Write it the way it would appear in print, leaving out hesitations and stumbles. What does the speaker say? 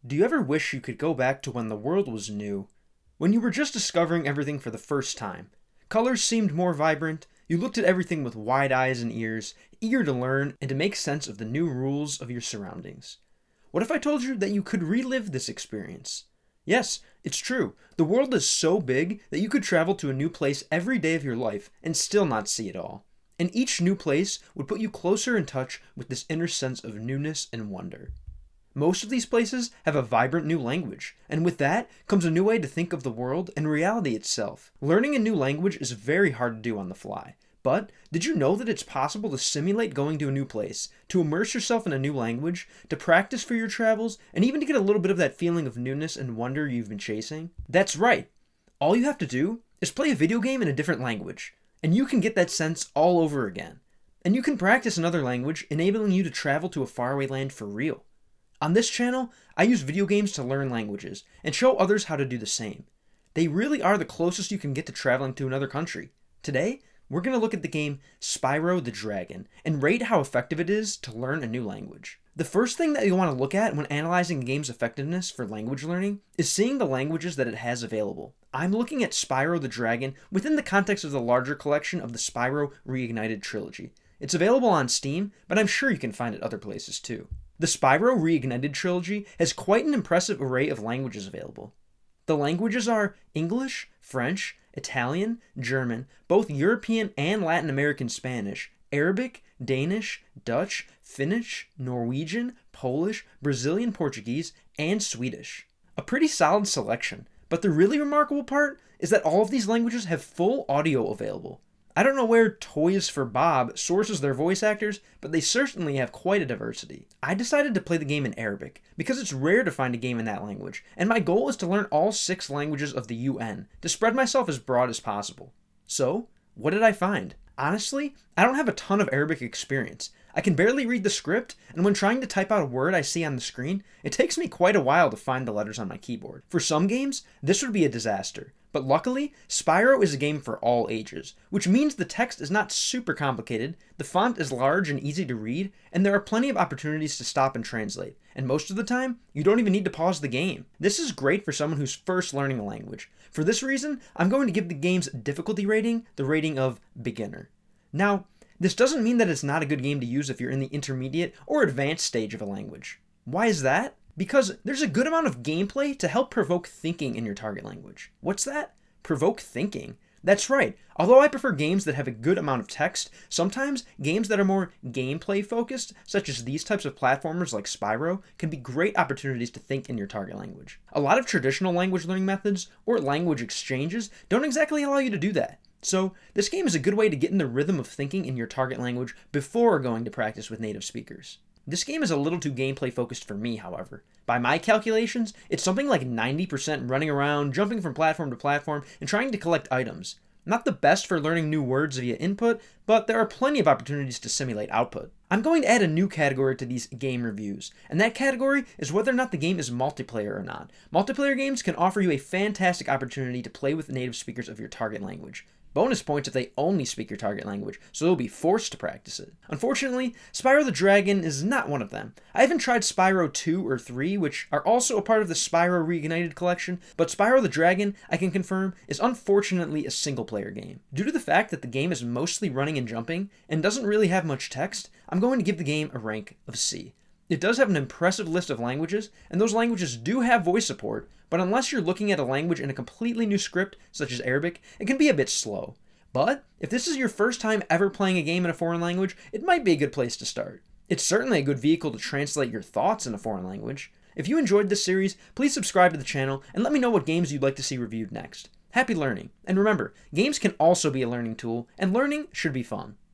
Do you ever wish you could go back to when the world was new? When you were just discovering everything for the first time? Colors seemed more vibrant, you looked at everything with wide eyes and ears, eager to learn and to make sense of the new rules of your surroundings. What if I told you that you could relive this experience? Yes, it's true. The world is so big that you could travel to a new place every day of your life and still not see it all. And each new place would put you closer in touch with this inner sense of newness and wonder. Most of these places have a vibrant new language, and with that comes a new way to think of the world and reality itself. Learning a new language is very hard to do on the fly, but did you know that it's possible to simulate going to a new place, to immerse yourself in a new language, to practice for your travels, and even to get a little bit of that feeling of newness and wonder you've been chasing? That's right. All you have to do is play a video game in a different language, and you can get that sense all over again. And you can practice another language, enabling you to travel to a faraway land for real. On this channel, I use video games to learn languages and show others how to do the same. They really are the closest you can get to traveling to another country. Today, we're going to look at the game Spyro the Dragon and rate how effective it is to learn a new language. The first thing that you want to look at when analyzing a game's effectiveness for language learning is seeing the languages that it has available. I'm looking at Spyro the Dragon within the context of the larger collection of the Spyro Reignited trilogy. It's available on Steam, but I'm sure you can find it other places too. The Spyro Reignited trilogy has quite an impressive array of languages available. The languages are English, French, Italian, German, both European and Latin American Spanish, Arabic, Danish, Dutch, Finnish, Norwegian, Polish, Brazilian Portuguese, and Swedish. A pretty solid selection, but the really remarkable part is that all of these languages have full audio available. I don't know where Toys for Bob sources their voice actors, but they certainly have quite a diversity. I decided to play the game in Arabic, because it's rare to find a game in that language, and my goal is to learn all 6 languages of the UN, to spread myself as broad as possible. So, what did I find? Honestly, I don't have a ton of Arabic experience. I can barely read the script, and when trying to type out a word I see on the screen, it takes me quite a while to find the letters on my keyboard. For some games, this would be a disaster. But luckily, Spyro is a game for all ages, which means the text is not super complicated, the font is large and easy to read, and there are plenty of opportunities to stop and translate. And most of the time, you don't even need to pause the game. This is great for someone who's first learning a language. For this reason, I'm going to give the game's difficulty rating the rating of beginner. Now, this doesn't mean that it's not a good game to use if you're in the intermediate or advanced stage of a language. Why is that? Because there's a good amount of gameplay to help provoke thinking in your target language. What's that? Provoke thinking. That's right. Although I prefer games that have a good amount of text, sometimes games that are more gameplay focused, such as these types of platformers like Spyro, can be great opportunities to think in your target language. A lot of traditional language learning methods or language exchanges don't exactly allow you to do that. So, this game is a good way to get in the rhythm of thinking in your target language before going to practice with native speakers. This game is a little too gameplay focused for me, however. By my calculations, it's something like 90% running around, jumping from platform to platform, and trying to collect items. Not the best for learning new words via input, but there are plenty of opportunities to simulate output. I'm going to add a new category to these game reviews, and that category is whether or not the game is multiplayer or not. Multiplayer games can offer you a fantastic opportunity to play with native speakers of your target language. Bonus points if they only speak your target language, so they'll be forced to practice it. Unfortunately, Spyro the Dragon is not one of them. I haven't tried Spyro 2 or 3, which are also a part of the Spyro Reignited collection, but Spyro the Dragon, I can confirm, is unfortunately a single-player game. Due to the fact that the game is mostly running and jumping, and doesn't really have much text, I'm going to give the game a rank of C. It does have an impressive list of languages, and those languages do have voice support, but unless you're looking at a language in a completely new script, such as Arabic, it can be a bit slow. But if this is your first time ever playing a game in a foreign language, it might be a good place to start. It's certainly a good vehicle to translate your thoughts in a foreign language. If you enjoyed this series, please subscribe to the channel and let me know what games you'd like to see reviewed next. Happy learning! And remember, games can also be a learning tool, and learning should be fun.